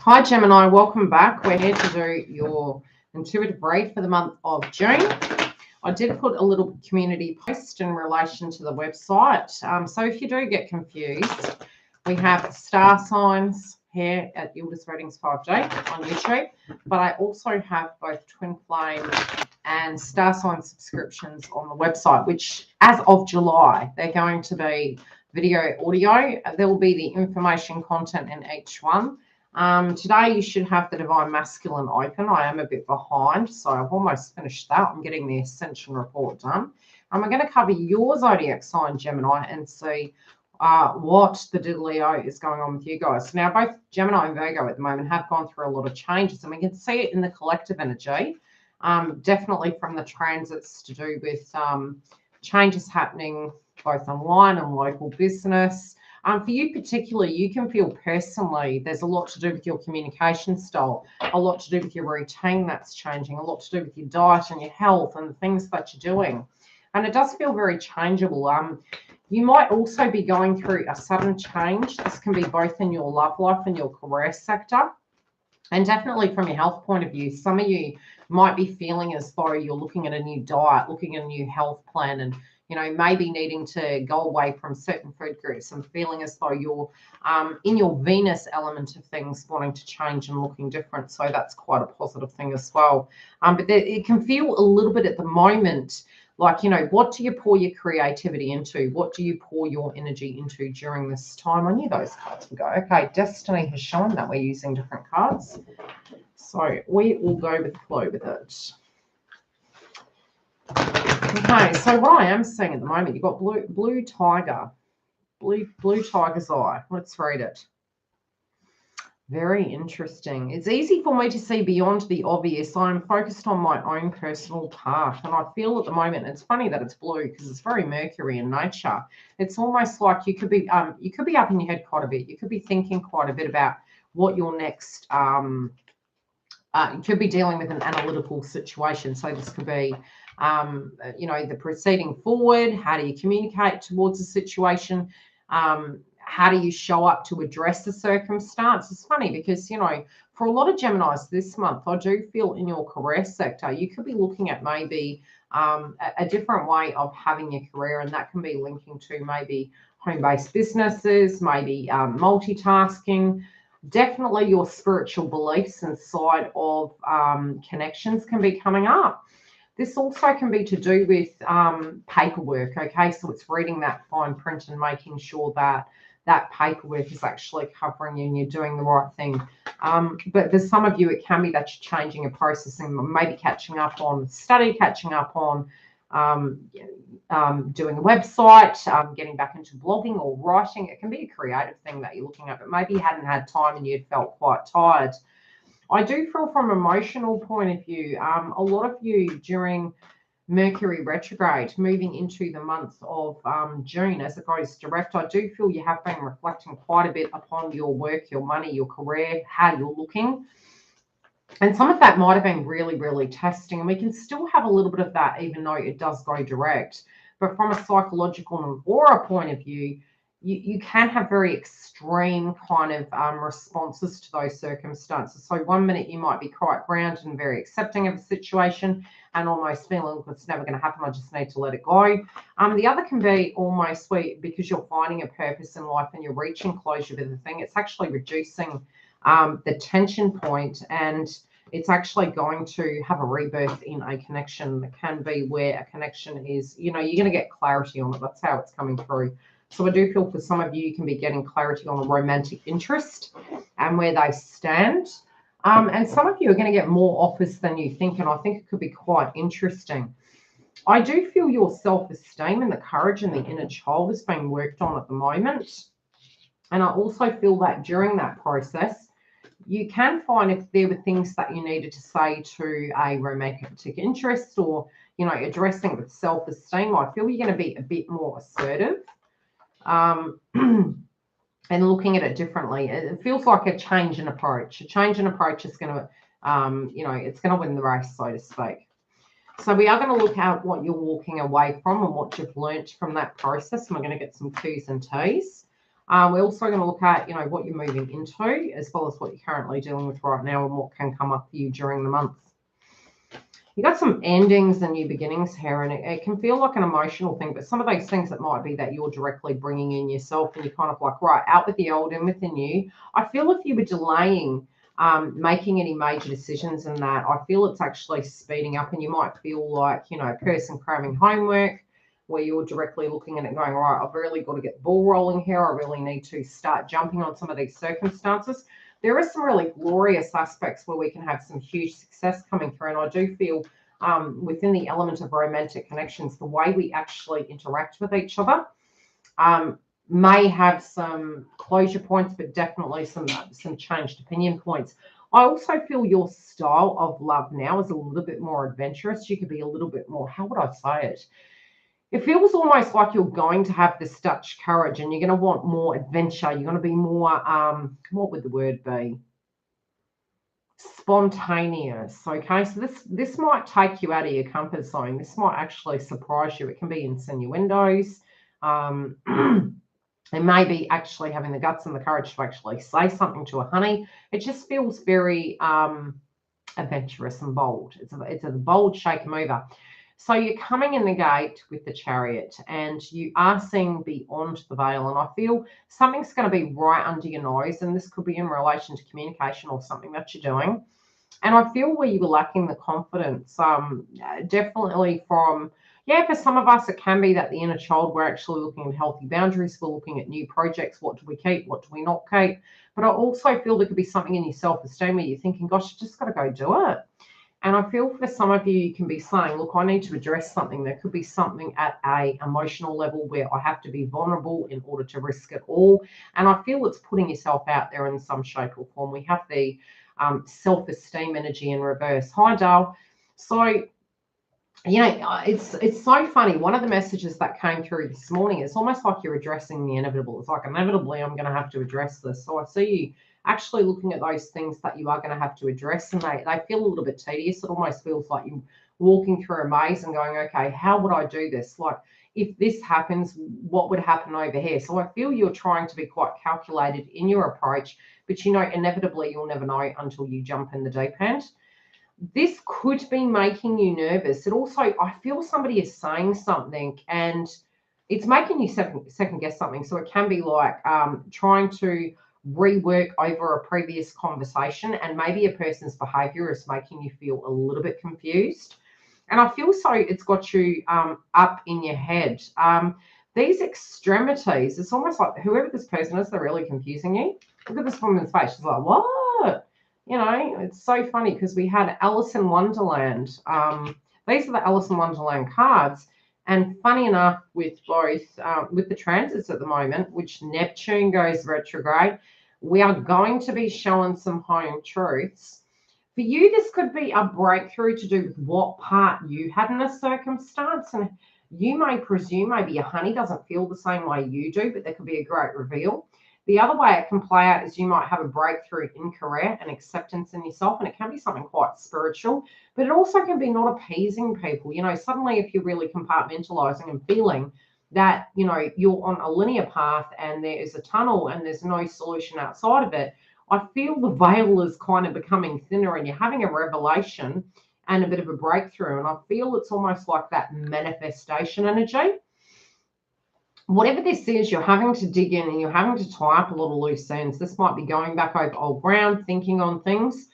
Hi Gemini, welcome back. We're here to do your intuitive read for the month of June. I did put a little community post in relation to the website. So if you do get confused, we have star signs here at YILDIZ Readings 5J on YouTube, but I also have both twin flame and star sign subscriptions on the website, which as of July, they're going to be video, audio. There will be the information content in each one. Today you should have the Divine Masculine open. I am a bit behind, so I've almost finished that. I'm getting the Ascension report done. And we're going to cover your zodiac sign, Gemini, and see what the diddly-o is going on with you guys. Now, both Gemini and Virgo at the moment have gone through a lot of changes, and we can see it in the collective energy, definitely from the transits to do with changes happening both online and local business. For you particularly, you can feel personally there's a lot to do with your communication style, a lot to do with your routine that's changing, a lot to do with your diet and your health and the things that you're doing. And it does feel very changeable. You might also be going through a sudden change. This can be both in your love life and your career sector. And definitely from your health point of view, some of you might be feeling as though you're looking at a new diet, looking at a new health plan, and maybe needing to go away from certain food groups and feeling as though you're in your Venus element of things, wanting to change and looking different. So that's quite a positive thing as well. But it can feel a little bit at the moment like, what do you pour your creativity into? What do you pour your energy into during this time? I knew those cards would go. Okay, Destiny has shown that we're using different cards. So we will go with the flow with it. Okay, so what I am seeing at the moment, you've got blue tiger, blue tiger's eye. Let's read it. Very interesting. It's easy for me to see beyond the obvious. I'm focused on my own personal path, and I feel at the moment, it's funny that it's blue because it's very Mercury in nature. It's almost like you could be up in your head quite a bit. You could be thinking quite a bit about what your next. You could be dealing with an analytical situation. So this could be, the proceeding forward. How do you communicate towards a situation? How do you show up to address the circumstance? It's funny because, for a lot of Geminis this month, I do feel in your career sector, you could be looking at maybe a different way of having your career, and that can be linking to maybe home-based businesses, maybe multitasking. Definitely your spiritual beliefs inside of connections can be coming up. This also can be to do with paperwork, okay? So it's reading that fine print and making sure that that paperwork is actually covering you and you're doing the right thing. But there's some of you, it can be that you're changing your processing, maybe catching up on study, catching up on doing a website, getting back into blogging or writing. It can be a creative thing that you're looking at, but maybe you hadn't had time and you'd felt quite tired. I do feel from an emotional point of view, a lot of you during Mercury Retrograde, moving into the month of June as it goes direct, I do feel you have been reflecting quite a bit upon your work, your money, your career, how you're looking. And some of that might have been really, really testing. And we can still have a little bit of that, even though it does go direct. But from a psychological and aura point of view, you can have very extreme kind of responses to those circumstances. So one minute you might be quite grounded and very accepting of a situation and almost feeling, look, it's never going to happen, I just need to let it go. The other can be almost sweet because you're finding a purpose in life and you're reaching closure with the thing. It's actually reducing the tension point, and it's actually going to have a rebirth in a connection. That can be where a connection is, you're going to get clarity on it. That's how it's coming through. So I do feel for some of you, you can be getting clarity on a romantic interest and where they stand. And some of you are going to get more offers than you think, and I think it could be quite interesting. I do feel your self-esteem and the courage and the inner child is being worked on at the moment. And I also feel that during that process, you can find if there were things that you needed to say to a romantic interest or, addressing with self-esteem, I feel you're going to be a bit more assertive. And looking at it differently. It feels like a change in approach. A change in approach is going to, it's going to win the race, so to speak. So we are going to look at what you're walking away from and what you've learnt from that process. And we're going to get some Q's and T's. We're also going to look at, you know, what you're moving into, as well as what you're currently dealing with right now and what can come up for you during the month. You got some endings and new beginnings here, and it can feel like an emotional thing, but some of those things, it might be that you're directly bringing in yourself, and you're kind of like, right, out with the old, in with the new. I feel if you were delaying making any major decisions in that, I feel it's actually speeding up, and you might feel like, you know, a person cramming homework, where you're directly looking at it going, right, I've really got to get the ball rolling here. I really need to start jumping on some of these circumstances. There are some really glorious aspects where we can have some huge success coming through. And I do feel within the element of romantic connections, the way we actually interact with each other may have some closure points, but definitely some changed opinion points. I also feel your style of love now is a little bit more adventurous. You could be a little bit more, how would I say it? It feels almost like you're going to have this Dutch courage, and you're going to want more adventure. You're going to be more, what would the word be? Spontaneous. Okay, so this might take you out of your comfort zone. This might actually surprise you. It can be insinuendos. It may be actually having the guts and the courage to actually say something to a honey. It just feels very adventurous and bold. It's a bold shaker mover. So you're coming in the gate with the Chariot, and you are seeing beyond the veil. And I feel something's going to be right under your nose, and this could be in relation to communication or something that you're doing. And I feel where you were lacking the confidence, definitely from, yeah, for some of us, it can be that the inner child, we're actually looking at healthy boundaries. We're looking at new projects. What do we keep? What do we not keep? But I also feel there could be something in your self-esteem where you're thinking, gosh, you just got to go do it. And I feel for some of you, you can be saying, look, I need to address something. There could be something at a emotional level where I have to be vulnerable in order to risk it all. And I feel it's putting yourself out there in some shape or form. We have the self-esteem energy in reverse. Hi, Dale. So, you know, it's so funny. One of the messages that came through this morning, it's almost like you're addressing the inevitable. It's like, inevitably, I'm going to have to address this. So I see you actually looking at those things that you are going to have to address, and they feel a little bit tedious. It almost feels like you're walking through a maze and going, okay, how would I do this? Like, if this happens, what would happen over here? So I feel you're trying to be quite calculated in your approach, but you know, inevitably, you'll never know until you jump in the deep end. This could be making you nervous. It also, I feel somebody is saying something and it's making you second guess something. So it can be like trying to rework over a previous conversation, and maybe a person's behavior is making you feel a little bit confused. And I feel so it's got you up in your head. These extremities, it's almost like whoever this person is, they're really confusing you. Look at this woman's face. She's like, what? You know, it's so funny because we had Alice in Wonderland. These are the Alice in Wonderland cards. And funny enough, with both, with the transits at the moment, which Neptune goes retrograde, we are going to be showing some home truths. For you, this could be a breakthrough to do with what part you had in a circumstance. And you may presume maybe your honey doesn't feel the same way you do, but there could be a great reveal. The other way it can play out is you might have a breakthrough in career and acceptance in yourself, and it can be something quite spiritual, but it also can be not appeasing people. You know, suddenly if you're really compartmentalizing and feeling that, you know, you're on a linear path and there is a tunnel and there's no solution outside of it, I feel the veil is kind of becoming thinner and you're having a revelation and a bit of a breakthrough. And I feel it's almost like that manifestation energy. Whatever this is, you're having to dig in and you're having to tie up a lot of loose ends. This might be going back over old ground, thinking on things.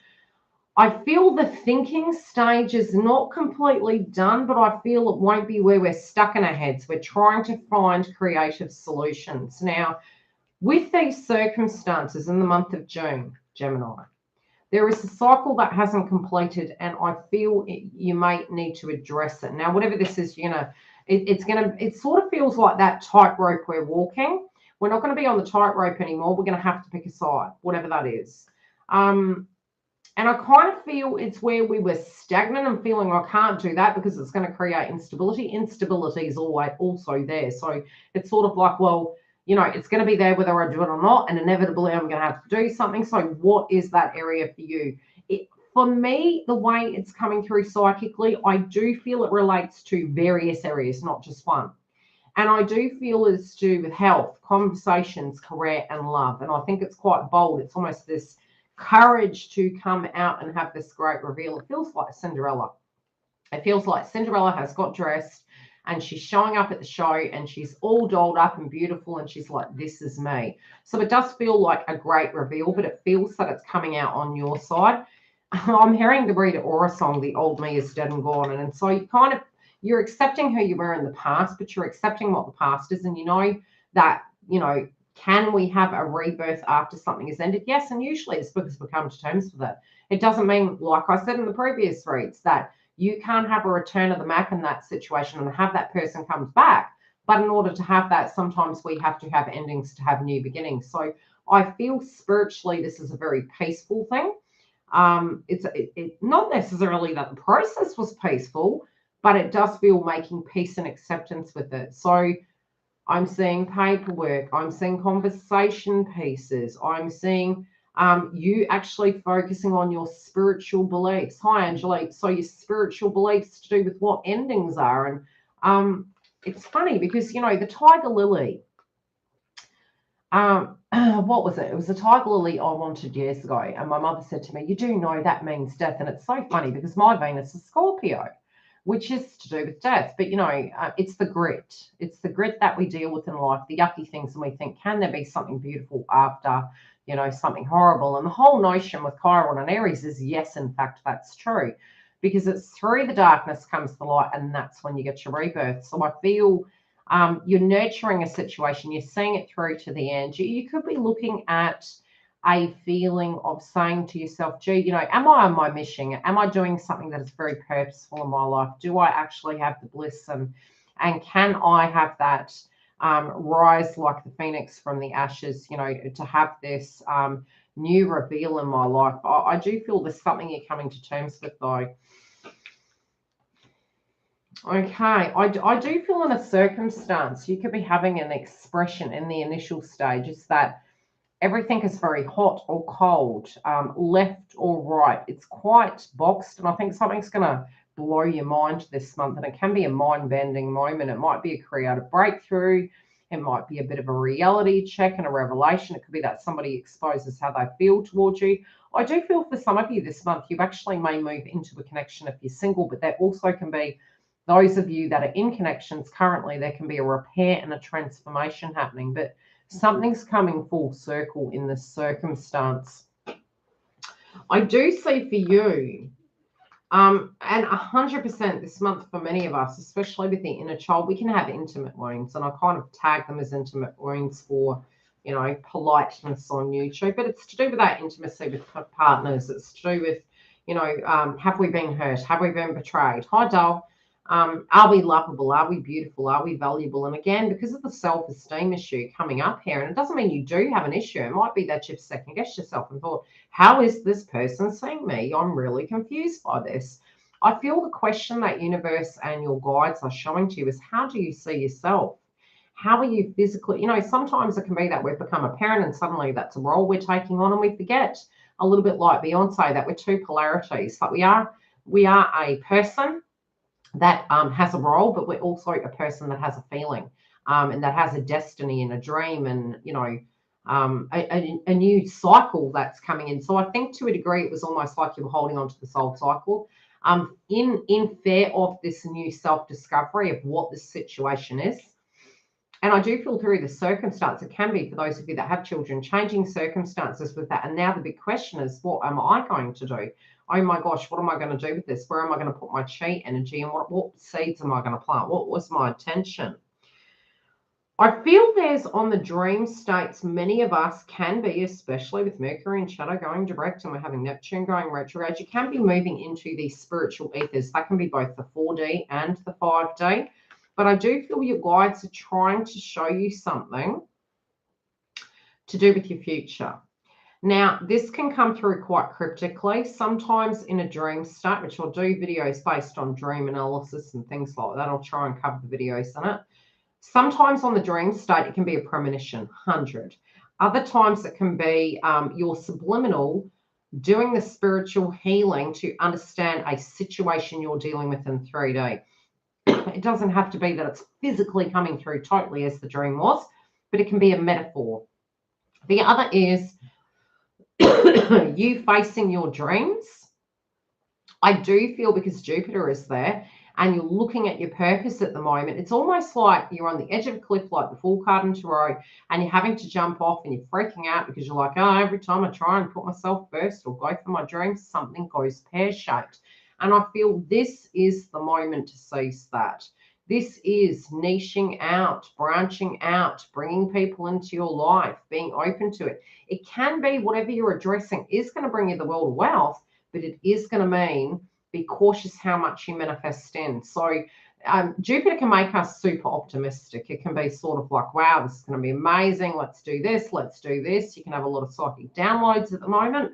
I feel the thinking stage is not completely done, but I feel it won't be where we're stuck in our heads. We're trying to find creative solutions. Now, with these circumstances in the month of June, Gemini, there is a cycle that hasn't completed, and I feel you may need to address it. Now, whatever this is, you know, it sort of feels like that tightrope we're walking. We're not going to be on the tightrope anymore. We're going to have to pick a side, whatever that is. And I kind of feel it's where we were stagnant and feeling I can't do that because it's going to create instability. Instability is always also there. So it's sort of like, well, you know, it's going to be there whether I do it or not, and inevitably I'm going to have to do something. So what is that area for you? For me, the way it's coming through psychically, I do feel it relates to various areas, not just one. And I do feel it's to do with health, conversations, career, and love. And I think it's quite bold. It's almost this courage to come out and have this great reveal. It feels like Cinderella. It feels like Cinderella has got dressed and she's showing up at the show and she's all dolled up and beautiful and she's like, this is me. So it does feel like a great reveal, but it feels that it's coming out on your side. I'm hearing the Rita Ora song, The Old Me is Dead and Gone. And so you're accepting who you were in the past, but you're accepting what the past is. And you know that, can we have a rebirth after something has ended? Yes. And usually it's because we come to terms with it. It doesn't mean, like I said in the previous reads, that you can't have a return of the Mac in that situation and have that person comes back. But in order to have that, sometimes we have to have endings to have new beginnings. So I feel spiritually this is a very peaceful thing. It's not necessarily that the process was peaceful, but it does feel making peace and acceptance with it. So I'm seeing paperwork. I'm seeing conversation pieces. I'm seeing you actually focusing on your spiritual beliefs. Hi, Angelique. So your spiritual beliefs to do with what endings are. And it's funny because, the tiger lily, what was it? It was a tiger lily I wanted years ago. And my mother said to me, you do know that means death. And it's so funny because my Venus is Scorpio, which is to do with death. But, it's the grit. It's the grit that we deal with in life, the yucky things. And we think, can there be something beautiful after, something horrible? And the whole notion with Chiron and Aries is, yes, in fact, that's true. Because it's through the darkness comes the light, and that's when you get your rebirth. So I feel you're nurturing a situation. You're seeing it through to the end. You could be looking at a feeling of saying to yourself, gee, am I on my mission? Am I doing something that is very purposeful in my life? Do I actually have the bliss? And can I have that rise like the phoenix from the ashes, to have this new reveal in my life? I do feel there's something you're coming to terms with, though. Okay, I do feel in a circumstance you could be having an expression in the initial stages that everything is very hot or cold, left or right. It's quite boxed, and I think something's going to blow your mind this month, and it can be a mind-bending moment. It might be a creative breakthrough. It might be a bit of a reality check and a revelation. It could be that somebody exposes how they feel towards you. I do feel for some of you this month, you actually may move into a connection if you're single, but there also can be those of you that are in connections currently, there can be a repair and a transformation happening, but something's coming full circle in this circumstance. I do see for you, and 100% this month for many of us, especially with the inner child, we can have intimate wounds, and I kind of tag them as intimate wounds for, politeness on YouTube, but it's to do with that intimacy with partners. It's to do with, have we been hurt? Have we been betrayed? Hi, Dal. Are we lovable? Are we beautiful? Are we valuable? And again, because of the self-esteem issue coming up here, and it doesn't mean you do have an issue. It might be that you've second-guessed yourself and thought, how is this person seeing me? I'm really confused by this. I feel the question that universe and your guides are showing to you is, how do you see yourself? How are you physically? Sometimes it can be that we've become a parent and suddenly that's a role we're taking on, and we forget, a little bit like Beyonce, that we're two polarities. But we are a person that has a role, but we're also a person that has a feeling, and that has a destiny and a dream, and a new cycle that's coming in. So I think to a degree it was almost like you were holding on to this old cycle, in fear of this new self-discovery of what the situation is. And I do feel through the circumstance, it can be for those of you that have children, changing circumstances with that. And now the big question is, what am I going to do? Oh my gosh, what am I going to do with this? Where am I going to put my chi energy, and what seeds am I going to plant? What was my intention? I feel there's on the dream states, many of us can be, especially with Mercury and shadow going direct, and we're having Neptune going retrograde, you can be moving into these spiritual ethers. That can be both the 4D and the 5D. But I do feel your guides are trying to show you something to do with your future. Now, this can come through quite cryptically, sometimes in a dream state, which I'll do videos based on dream analysis and things like that. I'll try and cover the videos in it. Sometimes on the dream state, it can be a premonition, 100. Other times it can be your subliminal doing the spiritual healing to understand a situation you're dealing with in 3D. It doesn't have to be that it's physically coming through totally as the dream was, but it can be a metaphor. The other is you facing your dreams. I do feel, because Jupiter is there and you're looking at your purpose at the moment, it's almost like you're on the edge of a cliff, like the Fool card in Tarot, and you're having to jump off and you're freaking out because you're like, oh, every time I try and put myself first or go for my dreams, something goes pear-shaped. And I feel this is the moment to seize that. This is niching out, branching out, bringing people into your life, being open to it. It can be whatever you're addressing is going to bring you the world of wealth, but it is going to mean be cautious how much you manifest in. So Jupiter can make us super optimistic. It can be sort of like, wow, this is going to be amazing. Let's do this. Let's do this. You can have a lot of psychic downloads at the moment.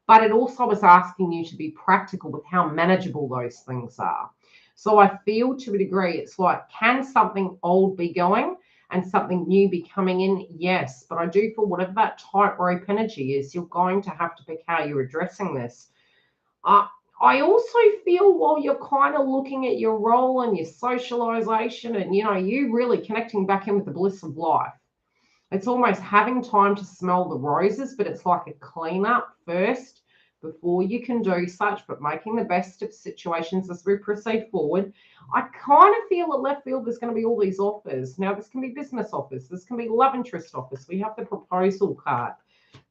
But it also is asking you to be practical with how manageable those things are. So I feel, to a degree, it's like, can something old be going and something new be coming in? Yes. But I do feel whatever that tightrope energy is, you're going to have to pick how you're addressing this. I also feel, while you're kind of looking at your role and your socialization and, you really connecting back in with the bliss of life, it's almost having time to smell the roses, but it's like a cleanup first before you can do such, but making the best of situations as we proceed forward. I kind of feel at left field there's going to be all these offers. Now, this can be business offers. This can be love interest offers. We have the proposal card.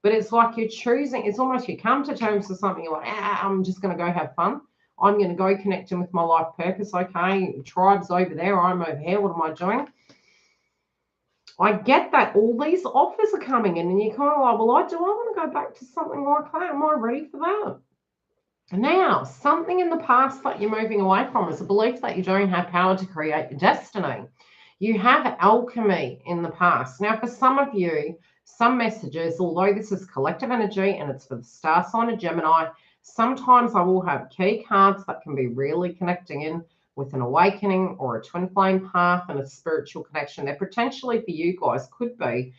But it's like you're choosing, it's almost you come to terms with something, you're like, I'm just going to go have fun. I'm going to go connect in with my life purpose. Okay, tribe's over there, I'm over here. What am I doing? I get that all these offers are coming in, and you're kind of like, well, I want to go back to something like that. Am I ready for that? Now, something in the past that you're moving away from is a belief that you don't have power to create your destiny. You have alchemy in the past. Now, for some of you, some messages, although this is collective energy and it's for the star sign of Gemini, sometimes I will have key cards that can be really connecting in with an awakening or a twin flame path and a spiritual connection. They're potentially for you guys, could be,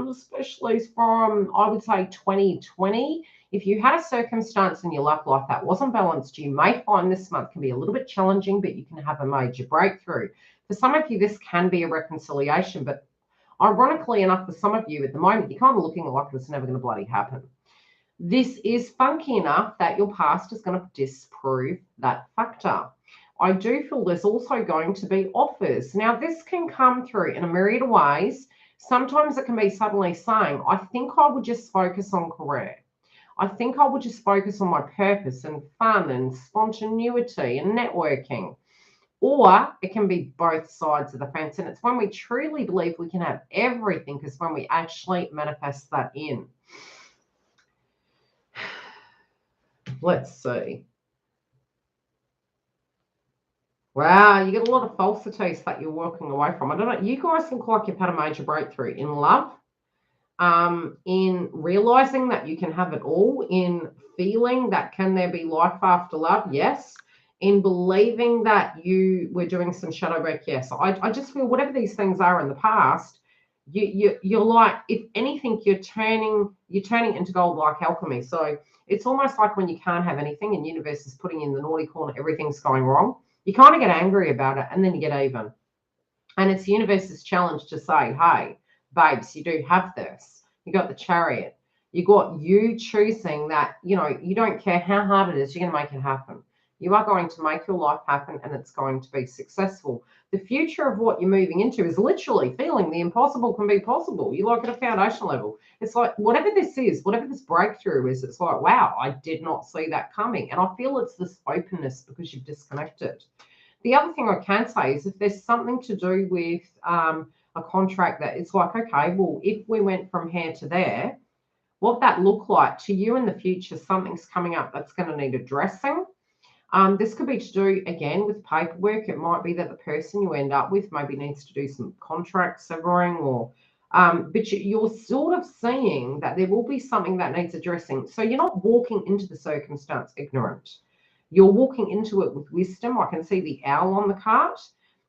especially from, I would say, 2020. If you had a circumstance in your love life that wasn't balanced, you may find this month can be a little bit challenging, but you can have a major breakthrough. For some of you, this can be a reconciliation, but ironically enough, for some of you at the moment, you're kind of looking like it's never going to bloody happen. This is funky enough that your past is going to disprove that factor. I do feel there's also going to be offers. Now, this can come through in a myriad of ways. Sometimes it can be suddenly saying, I think I would just focus on career. I think I would just focus on my purpose and fun and spontaneity and networking. Or it can be both sides of the fence. And it's when we truly believe we can have everything, because when we actually manifest that in. Let's see. Wow, you get a lot of falsities that you're walking away from. I don't know. You guys look like you've had a major breakthrough in love, in realizing that you can have it all, in feeling that can there be life after love? Yes. In believing that you were doing some shadow work? Yes. I just feel whatever these things are in the past, you're like, if anything, you're turning into gold like alchemy. So it's almost like when you can't have anything and the universe is putting you in the naughty corner, everything's going wrong. You kind of get angry about it and then you get even. And it's the universe's challenge to say, hey, babes, you do have this. You got the Chariot. You got you choosing that, you don't care how hard it is, you're going to make it happen. You are going to make your life happen and it's going to be successful. The future of what you're moving into is literally feeling the impossible can be possible. You like at a foundation level. It's like whatever this is, whatever this breakthrough is, it's like, wow, I did not see that coming. And I feel it's this openness because you've disconnected. The other thing I can say is if there's something to do with a contract that it's like, okay, well, if we went from here to there, what that look like to you in the future, something's coming up that's going to need addressing. This could be to do, again, with paperwork. It might be that the person you end up with maybe needs to do some contract severing or, but you're sort of seeing that there will be something that needs addressing. So you're not walking into the circumstance ignorant. You're walking into it with wisdom. I can see the owl on the cart.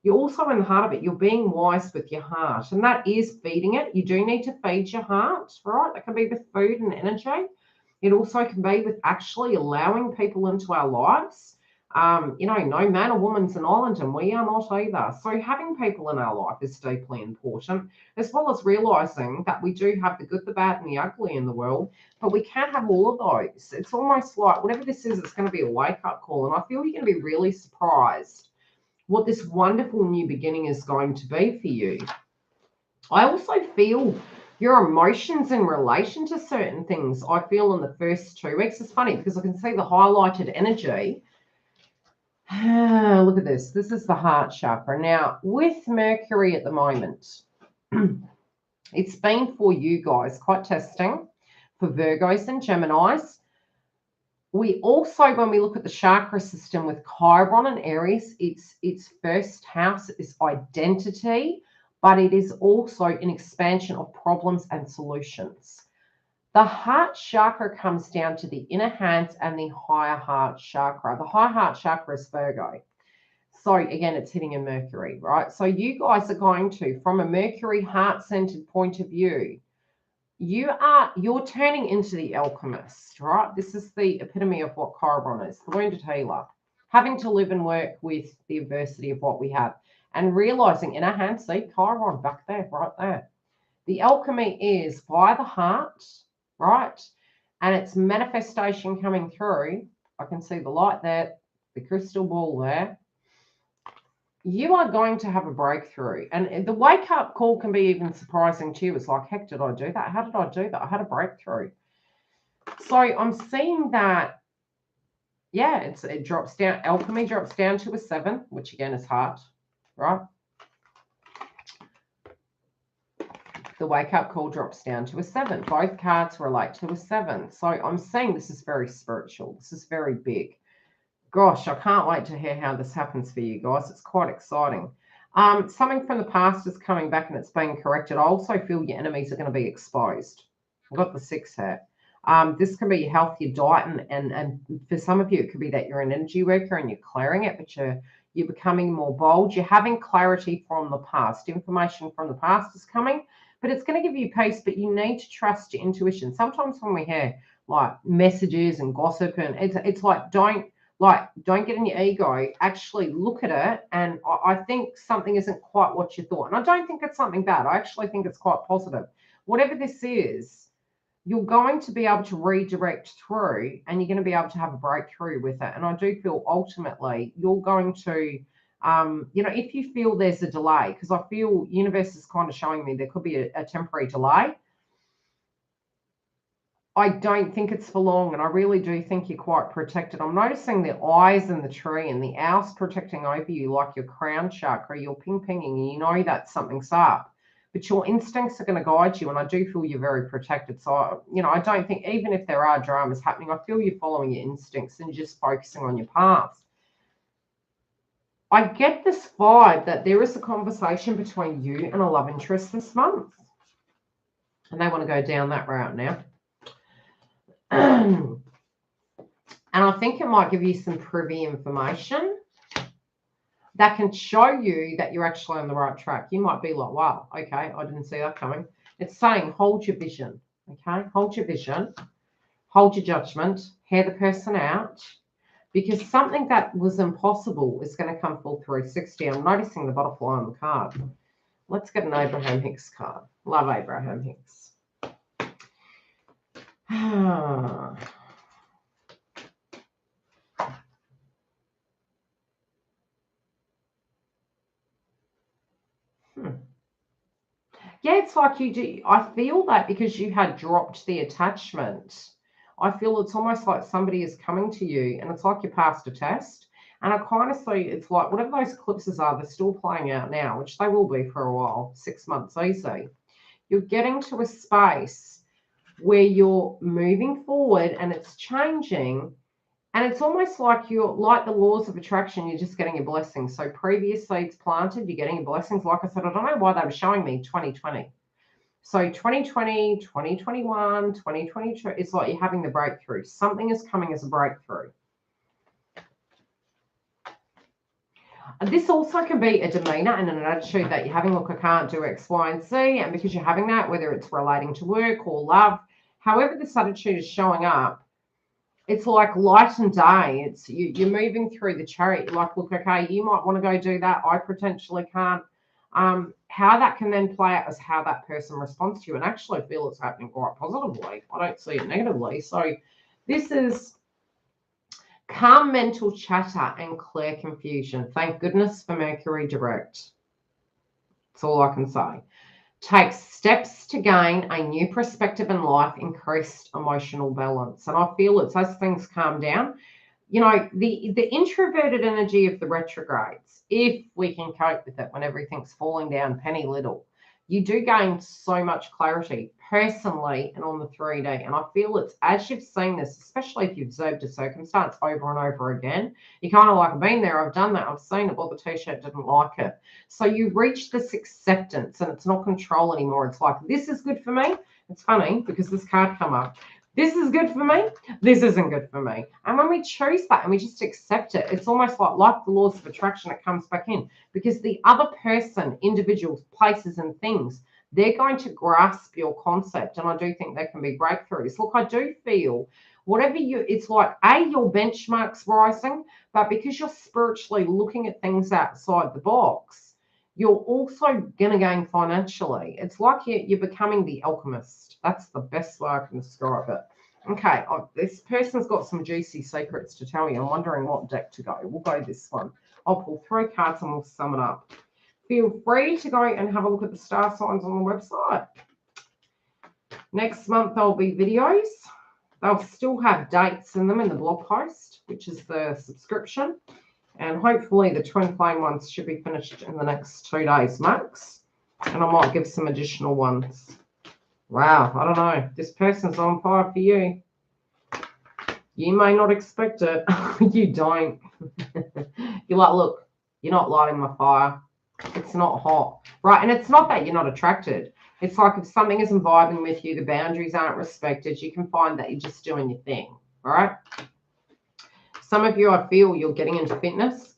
You're also in the heart of it. You're being wise with your heart, and that is feeding it. You do need to feed your heart, right? That can be with food and energy. It also can be with actually allowing people into our lives. You know, no man or woman's an island, and we are not either. So having people in our life is deeply important, as well as realizing that we do have the good, the bad, and the ugly in the world, but we can't have all of those. It's almost like whatever this is, it's going to be a wake-up call, and I feel you're going to be really surprised what this wonderful new beginning is going to be for you. I also feel your emotions in relation to certain things, I feel in the first 2 weeks. It's funny because I can see the highlighted energy. Look at this. This is the heart chakra. Now, with Mercury at the moment, it's been for you guys quite testing for Virgos and Geminis. We also, when we look at the chakra system with Chiron and Aries, its first house is identity, but it is also an expansion of problems and solutions. The heart chakra comes down to the inner hands and the higher heart chakra. The higher heart chakra is Virgo. So again, it's hitting in Mercury, right? So you guys are going to, from a Mercury heart-centered point of view, you're turning into the alchemist, right? This is the epitome of what Chiron is, the wounded healer, having to live and work with the adversity of what we have and realizing in our hands, see Chiron back there, right there. The alchemy is via the heart, right? And it's manifestation coming through. I can see the light there, the crystal ball there. You are going to have a breakthrough. And the wake-up call can be even surprising to you. It's like, heck, did I do that? How did I do that? I had a breakthrough. So I'm seeing that, yeah, it drops down. Alchemy drops down to a 7, which again is heart, right? The wake-up call drops down to a 7. Both cards relate to a 7. So I'm saying this is very spiritual. This is very big. Gosh, I can't wait to hear how this happens for you guys. It's quite exciting. Something from the past is coming back and it's being corrected. I also feel your enemies are going to be exposed. I've got the 6 here. This can be your health, your diet, and for some of you, it could be that you're an energy worker and you're clearing it, but you're becoming more bold. You're having clarity from the past. Information from the past is coming, but it's going to give you peace, but you need to trust your intuition. Sometimes when we hear like messages and gossip, and it's like, don't get in your ego, actually look at it. And I think something isn't quite what you thought. And I don't think it's something bad. I actually think it's quite positive. Whatever this is, you're going to be able to redirect through and you're going to be able to have a breakthrough with it. And I do feel ultimately you're going to, if you feel there's a delay, because I feel universe is kind of showing me there could be a temporary delay. I don't think it's for long, and I really do think you're quite protected. I'm noticing the eyes in the tree and the owls protecting over you, like your crown chakra. You're ping-pinging, and you know that something's up. But your instincts are going to guide you, and I do feel you're very protected. So, I don't think, even if there are dramas happening, I feel you're following your instincts and just focusing on your path. I get this vibe that there is a conversation between you and a love interest this month, and they want to go down that route now. And I think it might give you some privy information that can show you that you're actually on the right track. You might be like, wow, okay, I didn't see that coming. It's saying hold your vision, okay? Hold your vision, hold your judgment, hear the person out, because something that was impossible is going to come full 360. I'm noticing the butterfly on the card. Let's get an Abraham Hicks card. Love Abraham Hicks. Yeah, it's like you do. I feel that because you had dropped the attachment, I feel it's almost like somebody is coming to you and it's like you passed a test. And I kind of see it's like whatever those eclipses are, they're still playing out now, which they will be for a while, 6 months easy. You're getting to a space where you're moving forward and it's changing. And it's almost like you're like the laws of attraction, you're just getting your blessings. So previous seeds planted, you're getting your blessings. Like I said, I don't know why they were showing me 2020. So 2020, 2021, 2022, it's like you're having the breakthrough. Something is coming as a breakthrough. This also can be a demeanor and an attitude that you're having, look, I can't do X, Y, and Z. And because you're having that, whether it's relating to work or love, however this attitude is showing up, It's like light and day. It's you're moving through the chariot. You're like, look, okay, you might want to go do that. I potentially can't. How that can then play out is how that person responds to you, and actually feel it's happening quite positively. I don't see it negatively. So this is calm mental chatter and clear confusion. Thank goodness for Mercury direct. That's all I can say. Take steps to gain a new perspective in life, increased emotional balance. And I feel it's as things calm down. You know, the introverted energy of the retrogrades, if we can cope with it when everything's falling down penny little, you do gain so much clarity personally and on the 3D. And I feel it's as you've seen this, especially if you've observed a circumstance over and over again, you kind of like, I've been there, I've done that, I've seen it, well, the t-shirt didn't like it. So you reach this acceptance and it's not control anymore. It's like, this is good for me. It's funny because this card come up. This is good for me. This isn't good for me. And when we choose that and we just accept it, it's almost like the laws of attraction, it comes back in because the other person, individuals, places and things, they're going to grasp your concept. And I do think there can be breakthroughs. Look, I do feel whatever it's like, your benchmark's rising, but because you're spiritually looking at things outside the box, you're also going to gain financially. It's like you're becoming the alchemist. That's the best way I can describe it. Okay, this person's got some juicy secrets to tell you. I'm wondering what deck to go. We'll go this one. I'll pull 3 cards and we'll sum it up. Feel free to go and have a look at the star signs on the website. Next month, there'll be videos. They'll still have dates in them in the blog post, which is the subscription. And hopefully the twin flame ones should be finished in the next 2 days max. And I might give some additional ones. Wow, I don't know. This person's on fire for you. You may not expect it. You don't. You're like, look, you're not lighting my fire. It's not hot. Right, and it's not that you're not attracted. It's like if something isn't vibing with you, the boundaries aren't respected, you can find that you're just doing your thing. All right? Some of you, I feel you're getting into fitness.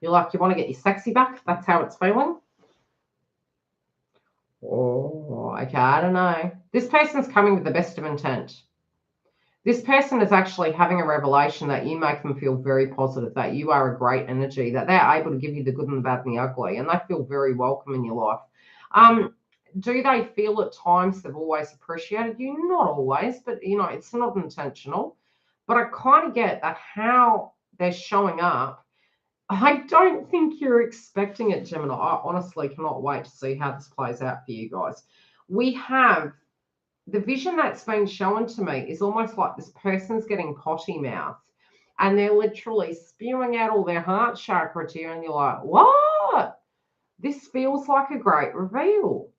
You're like, you want to get your sexy back. That's how it's feeling. Oh, okay, I don't know. This person's coming with the best of intent. This person is actually having a revelation that you make them feel very positive, that you are a great energy, that they're able to give you the good and the bad and the ugly, and they feel very welcome in your life. Do they feel at times they've always appreciated you? Not always, but, you know, it's not intentional. But I kind of get that how they're showing up. I don't think you're expecting it, Gemini. I honestly cannot wait to see how this plays out for you guys. We have the vision that's been shown to me is almost like this person's getting potty mouth and they're literally spewing out all their heart chakra to you and you're like, what? This feels like a great reveal.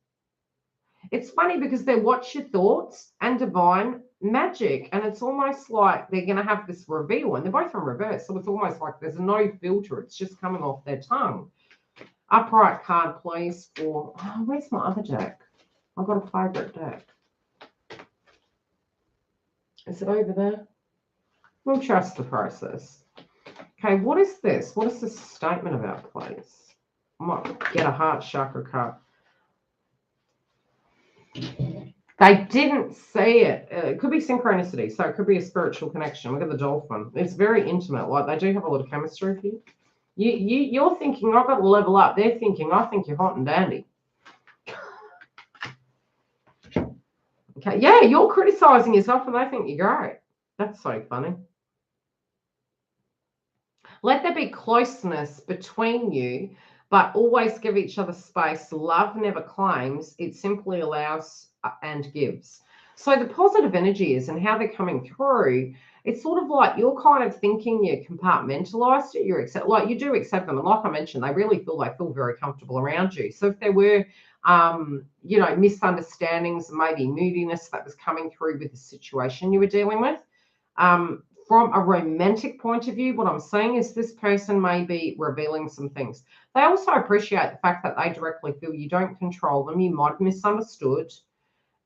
It's funny because they watch your thoughts and divine magic, and it's almost like they're going to have this reveal, and they're both in reverse, so it's almost like there's no filter. It's just coming off their tongue. Upright card, please, for... Oh, where's my other deck? I've got a favourite deck. Is it over there? We'll trust the process. Okay, what is this? What is this statement about, please? I might get a heart chakra card. They didn't see it. It could be synchronicity, so it could be a spiritual connection. Look at the dolphin. It's very intimate. Like, they do have a lot of chemistry here. You're thinking, I've got to level up. They're thinking, I think you're hot and dandy. Okay, yeah, you're criticizing yourself and they think you're great. That's so funny. Let there be closeness between you, but always give each other space. Love never claims, it simply allows and gives. So the positive energy is, and how they're coming through, it's sort of like you're kind of thinking you compartmentalized it, you do accept them. And like I mentioned, they feel very comfortable around you. So if there were misunderstandings, maybe moodiness that was coming through with the situation you were dealing with, from a romantic point of view, what I'm saying is this person may be revealing some things. They also appreciate the fact that they directly feel you don't control them. You might have misunderstood.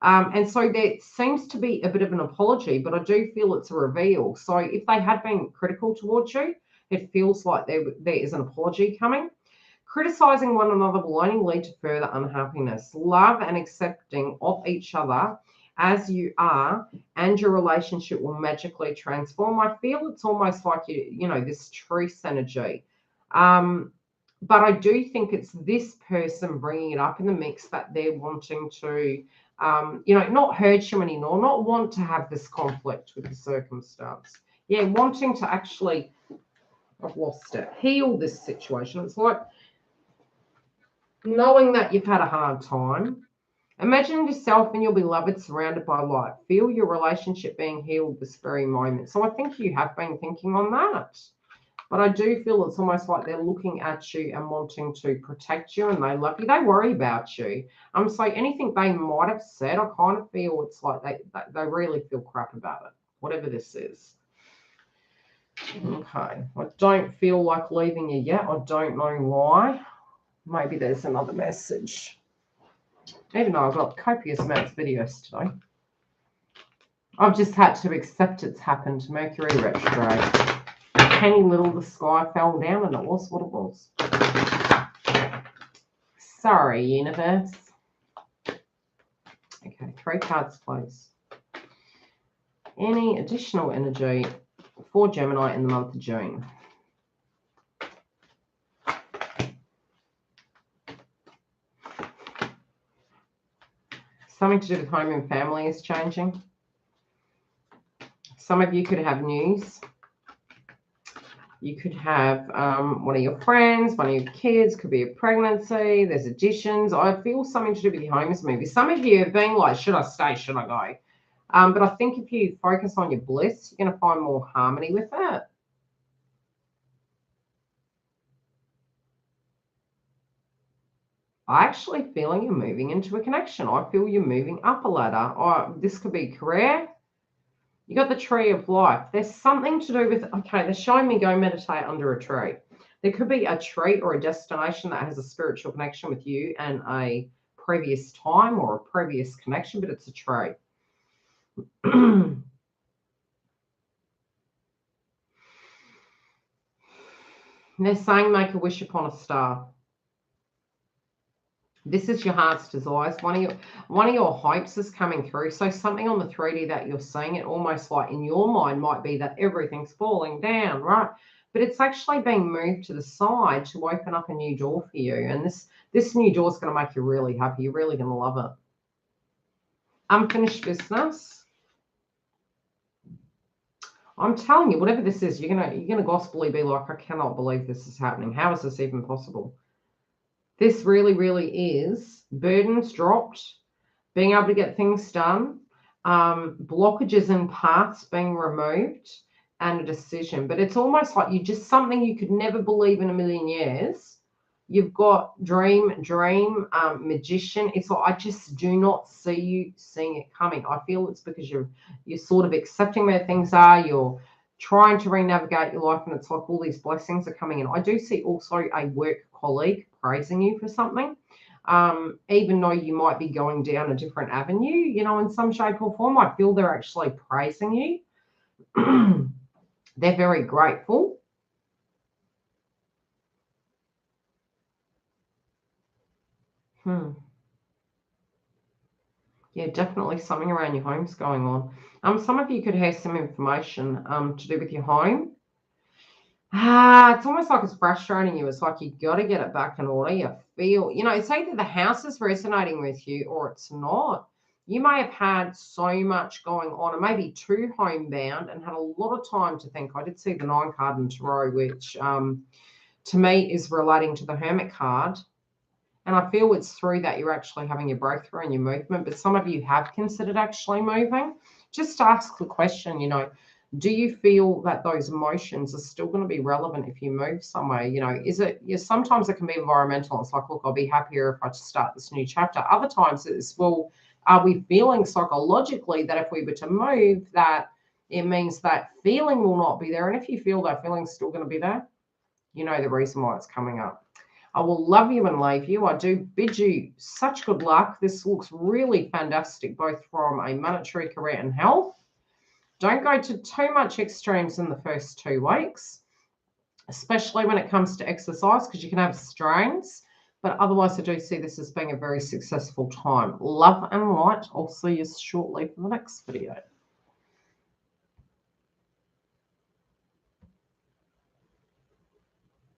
And so there seems to be a bit of an apology, but I do feel it's a reveal. So if they had been critical towards you, it feels like there is an apology coming. Criticizing one another will only lead to further unhappiness. Love and accepting of each other as you are, and your relationship will magically transform. I feel it's almost like this truce energy. But I do think it's this person bringing it up in the mix that they're wanting to, not hurt you anymore, not want to have this conflict with the circumstance. Yeah, wanting to actually, I've lost it, heal this situation. It's like knowing that you've had a hard time. Imagine yourself and your beloved surrounded by light. Feel your relationship being healed this very moment. So I think you have been thinking on that. But I do feel it's almost like they're looking at you and wanting to protect you, and they love you. They worry about you. So anything they might have said, I kind of feel it's like they really feel crap about it, whatever this is. Okay. I don't feel like leaving you yet. I don't know why. Maybe there's another message. Even though I've got copious amounts of videos today. I've just had to accept it's happened. Mercury Retrograde. Penny little, the sky fell down and it was what it was. Sorry, universe. Okay, 3 cards, please. Any additional energy for Gemini in the month of June? Something to do with home and family is changing. Some of you could have news. You could have one of your friends, one of your kids, could be a pregnancy, there's additions. I feel something to do with your home is moving. Some of you have been like, should I stay, should I go? But I think if you focus on your bliss, you're going to find more harmony with that. I actually feeling you're moving into a connection. I feel you're moving up a ladder. This could be career. You got the tree of life. There's something to do with, okay, they're showing me go meditate under a tree. There could be a tree or a destination that has a spiritual connection with you and a previous time or a previous connection, but it's a tree. They're saying make a wish upon a star. This is your heart's desires. One of your hopes is coming through. So something on the 3D that you're seeing, it almost like in your mind might be that everything's falling down, right? But it's actually being moved to the side to open up a new door for you. And this new door is going to make you really happy. You're really going to love it. Unfinished business. I'm telling you, whatever this is, you're gonna gospelly be like, I cannot believe this is happening. How is this even possible? This really, really is burdens dropped, being able to get things done, blockages and paths being removed, and a decision. But it's almost like something you could never believe in a million years. You've got dream, magician. It's like I just do not see you seeing it coming. I feel it's because you're sort of accepting where things are. You're trying to re-navigate your life, and it's like all these blessings are coming in. I do see also a work colleague praising you for something, even though you might be going down a different avenue, in some shape or form. I feel they're actually praising you. They're very grateful. Yeah, definitely something around your home's going on. Some of you could have some information to do with your home. It's almost like it's frustrating you. It's like you got to get it back in order. You feel, it's either the house is resonating with you or it's not. You may have had so much going on and maybe too homebound and had a lot of time to think. I did see the 9 card in tarot, which to me is relating to the Hermit card. And I feel it's through that you're actually having your breakthrough and your movement. But some of you have considered actually moving. Just ask the question, do you feel that those emotions are still going to be relevant if you move somewhere? Sometimes it can be environmental. It's like, look, I'll be happier if I just start this new chapter. Other times it's, well, are we feeling psychologically that if we were to move, that it means that feeling will not be there? And if you feel that feeling's still going to be there, you know the reason why it's coming up. I will love you and leave you. I do bid you such good luck. This looks really fantastic, both from a monetary, career and health. Don't go to too much extremes in the first 2 weeks, especially when it comes to exercise, because you can have strains. But otherwise, I do see this as being a very successful time. Love and light. I'll see you shortly for the next video.